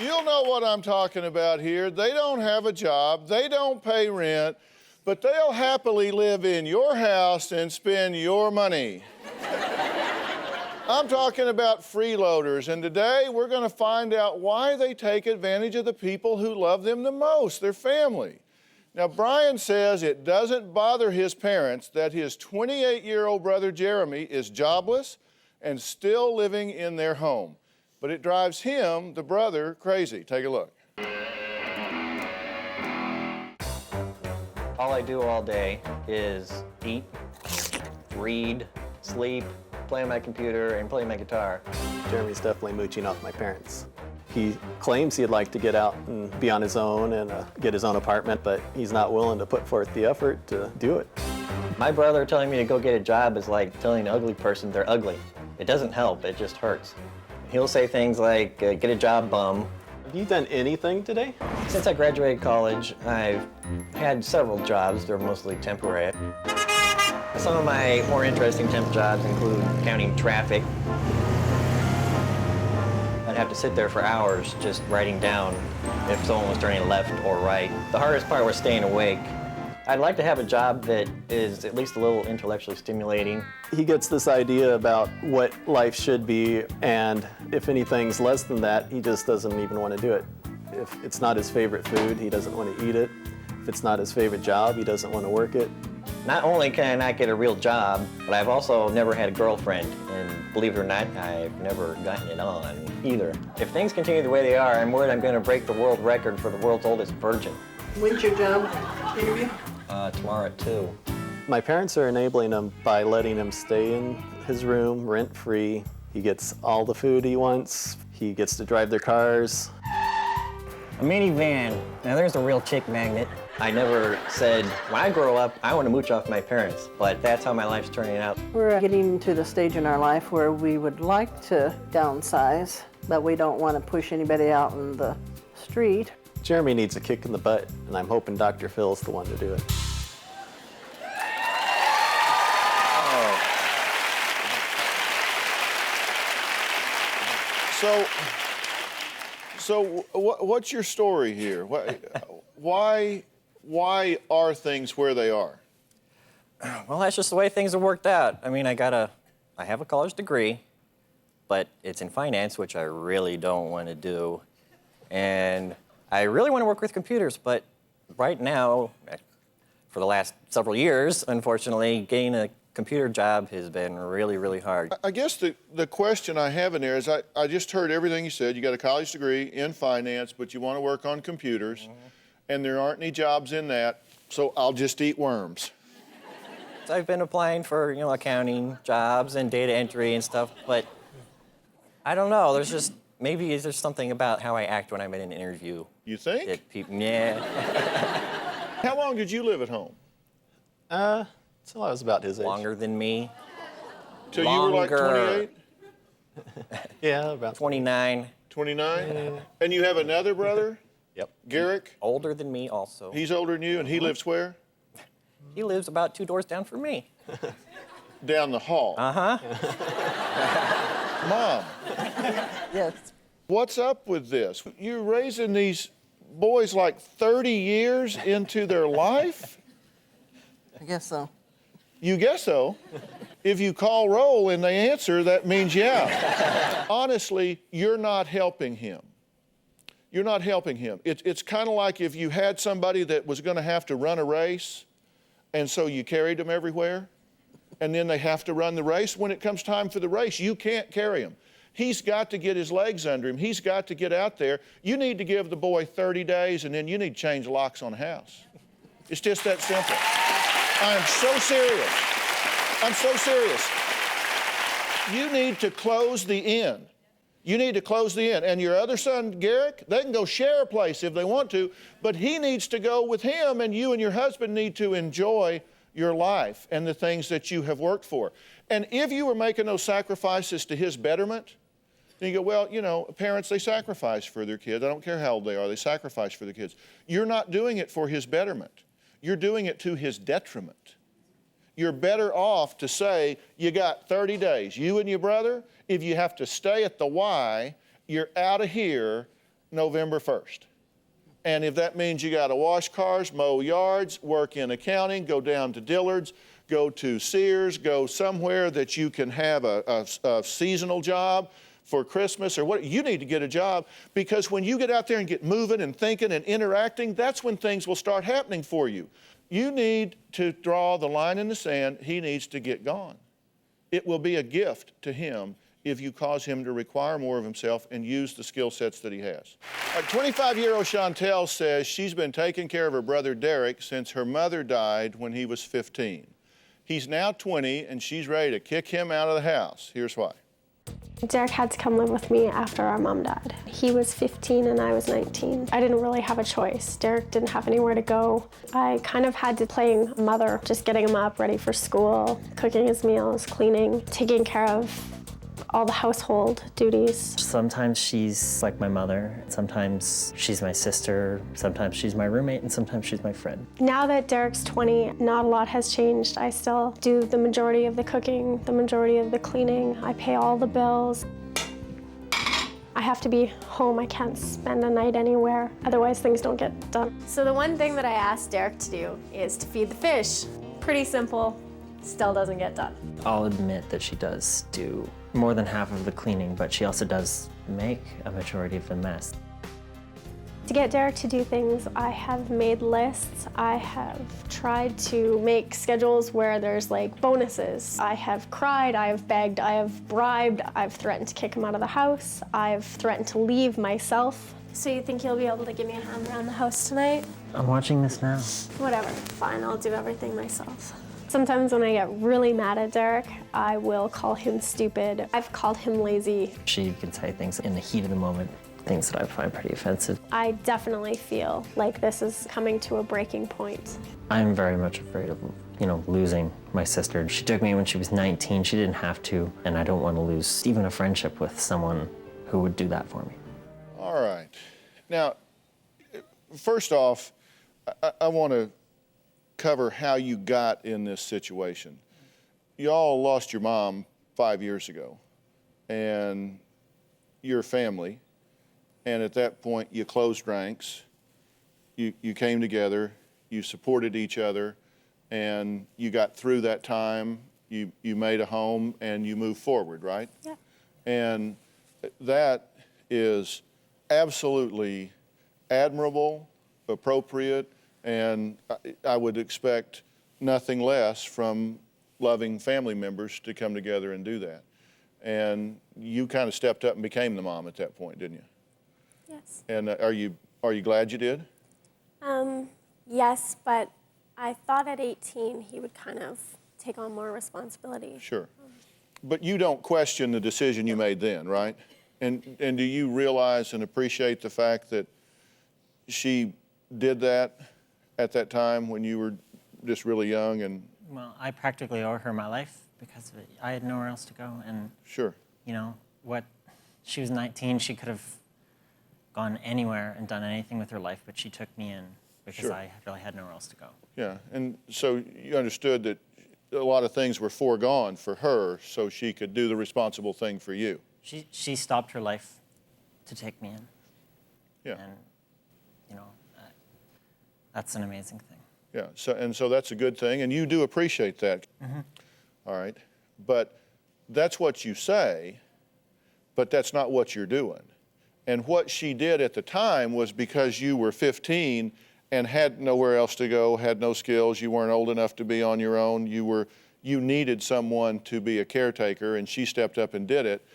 You'll know what I'm talking about here. They don't have a job, they don't pay rent, but they'll happily live in your house and spend your money. I'm talking about freeloaders, and today we're going to find out why they take advantage of the people who love them the most, their family. Now, Brian says it doesn't bother his parents that his 28-year-old brother Jeremy is jobless and still living in their home. But it drives him, the brother, crazy. Take a look. All I do all day is eat, read, sleep, play on my computer, and play my guitar. Jeremy's definitely mooching off my parents. He claims he'd like to get out and be on his own and get his own apartment, but he's not willing to put forth the effort to do it. My brother telling me to go get a job is like telling an ugly person they're ugly. It doesn't help, it just hurts. He'll say things like, get a job, bum. Have you done anything today? Since I graduated college, I've had several jobs. They're mostly temporary. Some of my more interesting temp jobs include counting traffic. I'd have to sit there for hours just writing down if someone was turning left or right. The hardest part was staying awake. I'd like to have a job that is at least a little intellectually stimulating. He gets this idea about what life should be, and if anything's less than that, he just doesn't even want to do it. If it's not his favorite food, he doesn't want to eat it. If it's not his favorite job, he doesn't want to work it. Not only can I not get a real job, but I've also never had a girlfriend, and believe it or not, I've never gotten it on either. If things continue the way they are, I'm worried I'm going to break the world record for the world's oldest virgin. When's your job interview? Tomorrow at 2. My parents are enabling him by letting him stay in his room rent-free. He gets all the food he wants. He gets to drive their cars. A minivan. Now there's a real chick magnet. I never said, when I grow up, I want to mooch off my parents, but that's how my life's turning out. We're getting to the stage in our life where we would like to downsize, but we don't want to push anybody out in the street. Jeremy needs a kick in the butt, and I'm hoping DrPhil's the one to do it. So what's your story here? Why are things where they are? Well, that's just the way things have worked out. I mean, I have a college degree, but it's in finance, which I really don't want to do. And I really want to work with computers, but right now, for the last several years, unfortunately, getting a computer job has been really, really hard. I guess the question I have in there is, I just heard everything you said. You got a college degree in finance, but you want to work on computers, and there aren't any jobs in that, so I'll just eat worms. So I've been applying for, accounting jobs and data entry and stuff, but I don't know. Maybe there's something about how I act when I'm in an interview. You think? That yeah. How long did you live at home? Till I was about his age. Longer than me. Till you were like 28? Yeah, about 29. 29? Yeah. And you have another brother? Yep. Garrick? Older than me also. He's older than you, and he lives where? He lives about 2 doors down from me. Down the hall. Uh-huh. Mom, Yes. what's up with this? You're raising these boys like 30 years into their life? I guess so. You guess so. If you call roll and they answer, that means yeah. Honestly, you're not helping him. You're not helping him. It's kind of like if you had somebody that was going to have to run a race, and so you carried them everywhere, and then they have to run the race. When it comes time for the race, you can't carry him. He's got to get his legs under him. He's got to get out there. You need to give the boy 30 days, and then you need to change locks on the house. It's just that simple. I'm so serious. I'm so serious. You need to close the inn. You need to close the inn. And your other son, Garrick, they can go share a place if they want to, but he needs to go with him, and you and your husband need to enjoy your life and the things that you have worked for. And if you were making those sacrifices to his betterment, then you go, well, parents, they sacrifice for their kids. I don't care how old they are, they sacrifice for their kids. You're not doing it for his betterment. You're doing it to his detriment. You're better off to say, you got 30 days. You and your brother, if you have to stay at the Y, you're out of here, November 1st. And if that means you got to wash cars, mow yards, work in accounting, go down to Dillard's, go to Sears, go somewhere that you can have a seasonal job for Christmas or what, you need to get a job, because when you get out there and get moving and thinking and interacting, that's when things will start happening for you. You need to draw the line in the sand. He needs to get gone. It will be a gift to him if you cause him to require more of himself and use the skill sets that he has. 25-year-old Chantel says she's been taking care of her brother Derek since her mother died when he was 15. He's now 20 and she's ready to kick him out of the house. Here's why. Derek had to come live with me after our mom died. He was 15 and I was 19. I didn't really have a choice. Derek didn't have anywhere to go. I kind of had to play mother, just getting him up, ready for school, cooking his meals, cleaning, taking care of all the household duties. Sometimes she's like my mother, sometimes she's my sister, sometimes she's my roommate, and sometimes she's my friend. Now that Derek's 20, not a lot has changed. I still do the majority of the cooking, the majority of the cleaning. I pay all the bills. I have to be home. I can't spend a night anywhere, otherwise things don't get done. So the one thing that I asked Derek to do is to feed the fish. Pretty simple, still doesn't get done. I'll admit that she does do more than half of the cleaning, but she also does make a majority of the mess. To get Derek to do things, I have made lists. I have tried to make schedules where there's like bonuses. I have cried, I have begged, I have bribed, I've threatened to kick him out of the house, I've threatened to leave myself. So you think you'll be able to give me a hand around the house tonight? I'm watching this now. Whatever, fine, I'll do everything myself. Sometimes when I get really mad at Derek, I will call him stupid. I've called him lazy. She can say things in the heat of the moment, things that I find pretty offensive. I definitely feel like this is coming to a breaking point. I'm very much afraid of, losing my sister. She took me when she was 19. She didn't have to, and I don't want to lose even a friendship with someone who would do that for me. All right. Now, first off, I want to cover how you got in this situation. You all lost your mom 5 years ago, and your family, and at that point you closed ranks, you came together, you supported each other, and you got through that time, you made a home, and you moved forward, right? Yeah. And that is absolutely admirable, appropriate, and I would expect nothing less from loving family members to come together and do that. And you kind of stepped up and became the mom at that point, didn't you? Yes. And are you glad you did? Yes, but I thought at 18 he would kind of take on more responsibility. Sure. But you don't question the decision you made then, right? And do you realize and appreciate the fact that she did that at that time when you were just really young? And Well, I practically owe her my life because of it. I had nowhere else to go, and sure. She was 19, she could have gone anywhere and done anything with her life, but she took me in because Sure. I really had nowhere else to go. Yeah, and so you understood that a lot of things were foregone for her so she could do the responsible thing for you. She stopped her life to take me in. Yeah. And, that's an amazing thing. Yeah, so that's a good thing, and you do appreciate that. Mm-hmm. All right, but that's what you say, but that's not what you're doing. And what she did at the time was because you were 15 and had nowhere else to go, had no skills, you weren't old enough to be on your own, you needed someone to be a caretaker, and she stepped up and did it.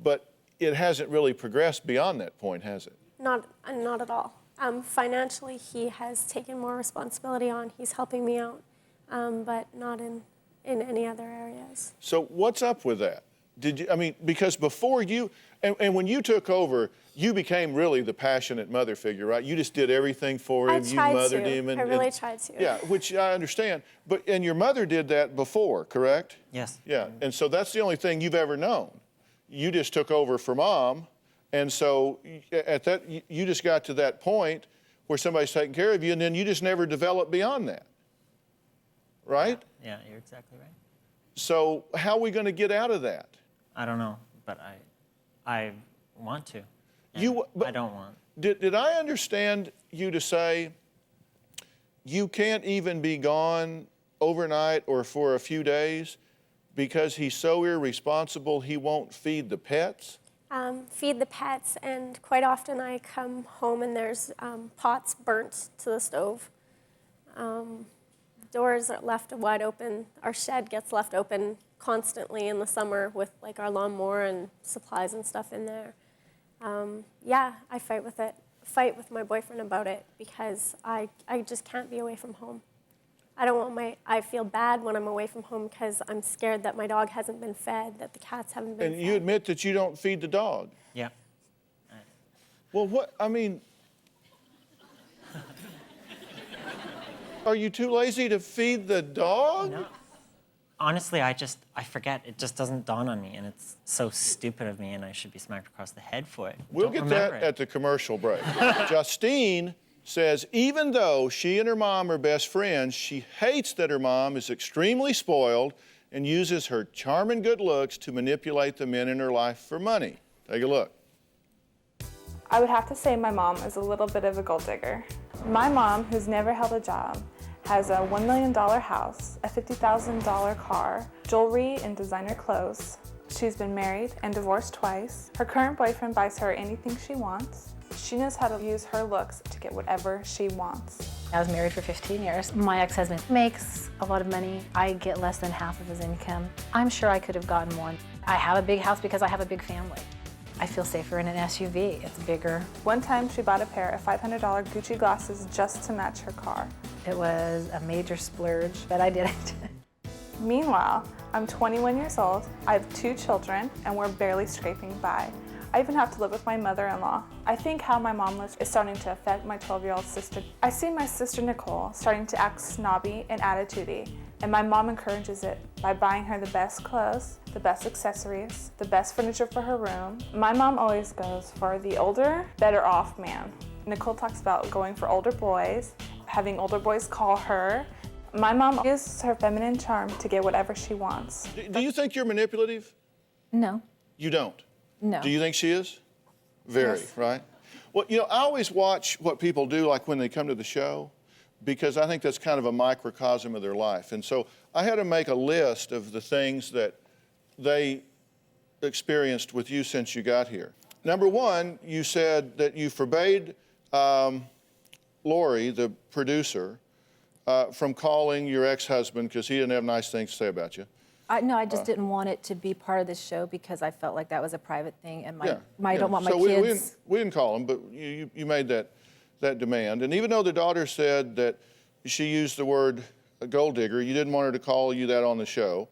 But it hasn't really progressed beyond that point, has it? Not at all. Financially, he has taken more responsibility on. He's helping me out, but not in any other areas. So what's up with that? Because before you, and when you took over, you became really the passionate mother figure, right? You just did everything for him. You mothered him. I really tried to. Yeah, which I understand. And your mother did that before, correct? Yes. Yeah, and so that's the only thing you've ever known. You just took over for mom, and so at that, you just got to that point where somebody's taking care of you, and then you just never developed beyond that, right? Yeah, you're exactly right. So how are we going to get out of that? I don't know, but I want to. I don't want. Did I understand you to say you can't even be gone overnight or for a few days because he's so irresponsible he won't feed the pets? Feed the pets, and quite often I come home and there's pots burnt to the stove. Doors are left wide open. Our shed gets left open constantly in the summer with like our lawnmower and supplies and stuff in there. Yeah, I fight with my boyfriend about it because I just can't be away from home. I feel bad when I'm away from home because I'm scared that my dog hasn't been fed, that the cats haven't been fed. And you admit that you don't feed the dog? Yeah. Well, are you too lazy to feed the dog? No. Honestly, I forget. It just doesn't dawn on me, and it's so stupid of me, and I should be smacked across the head for it. We'll get that at the commercial break. Justine says even though she and her mom are best friends, she hates that her mom is extremely spoiled and uses her charm and good looks to manipulate the men in her life for money. Take a look. I would have to say my mom is a little bit of a gold digger. My mom, who's never held a job, has a $1 million house, a $50,000 car, jewelry and designer clothes. She's been married and divorced twice. Her current boyfriend buys her anything she wants. She knows how to use her looks to get whatever she wants. I was married for 15 years. My ex-husband makes a lot of money. I get less than half of his income. I'm sure I could have gotten more. I have a big house because I have a big family. I feel safer in an SUV. It's bigger. One time she bought a pair of $500 Gucci glasses just to match her car. It was a major splurge, but I did it. Meanwhile, I'm 21 years old, I have 2 children, and we're barely scraping by. I even have to live with my mother-in-law. I think how my mom lives is starting to affect my 12-year-old sister. I see my sister Nicole starting to act snobby and attitudey, and my mom encourages it by buying her the best clothes, the best accessories, the best furniture for her room. My mom always goes for the older, better off man. Nicole talks about going for older boys, having older boys call her. My mom uses her feminine charm to get whatever she wants. Do you think you're manipulative? No. You don't? No. Do you think she is? Very, Yes. right? Well, I always watch what people do, like when they come to the show, because I think that's kind of a microcosm of their life. And so I had to make a list of the things that they experienced with you since you got here. Number one, you said that you forbade Lori, the producer, from calling your ex-husband because he didn't have nice things to say about you. No, I just didn't want it to be part of the show because I felt like that was a private thing, and I don't want my so kids. We didn't call him, but you made that demand. And even though the daughter said that she used the word gold digger, you didn't want her to call you that on the show.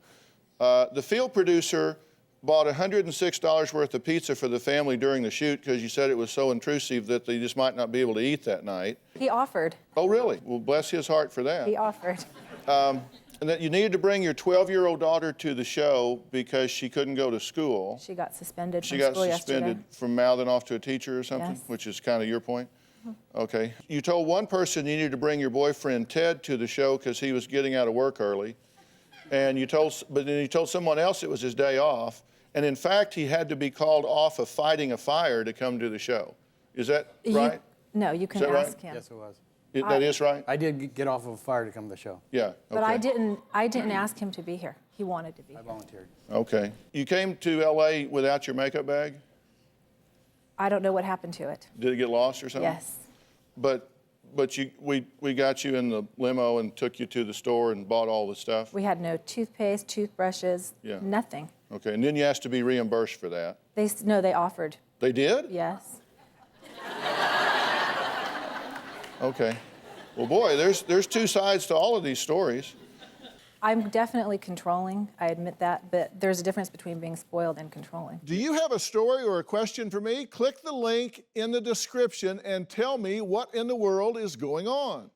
The field producer bought $106 worth of pizza for the family during the shoot because you said it was so intrusive that they just might not be able to eat that night. He offered. Oh, really? Well, bless his heart for that. He offered. And that you needed to bring your 12-year-old daughter to the show because she couldn't go to school. She got suspended She from got school suspended yesterday. from mouthing off to a teacher or something, Yes. which is kind of your point? Okay. You told one person you needed to bring your boyfriend Ted to the show because he was getting out of work early. But then you told someone else it was his day off. And in fact, he had to be called off of fighting a fire to come to the show. Is that right? No, you can Is that right? ask him. Yes, it was. That is right? I did get off of a fire to come to the show. Yeah. But okay. I didn't ask him to be here. He wanted to be I here. volunteered. Okay. You came to L.A. without your makeup bag? I don't know what happened to it. Did it get lost or something? Yes. But we got you in the limo and took you to the store and bought all the stuff? We had no toothpaste, toothbrushes, Yeah. nothing. Okay, and then you asked to be reimbursed for that. They offered. They did? Yes. Okay. Well, boy, there's two sides to all of these stories. I'm definitely controlling, I admit that, but there's a difference between being spoiled and controlling. Do you have a story or a question for me? Click the link in the description and tell me what in the world is going on.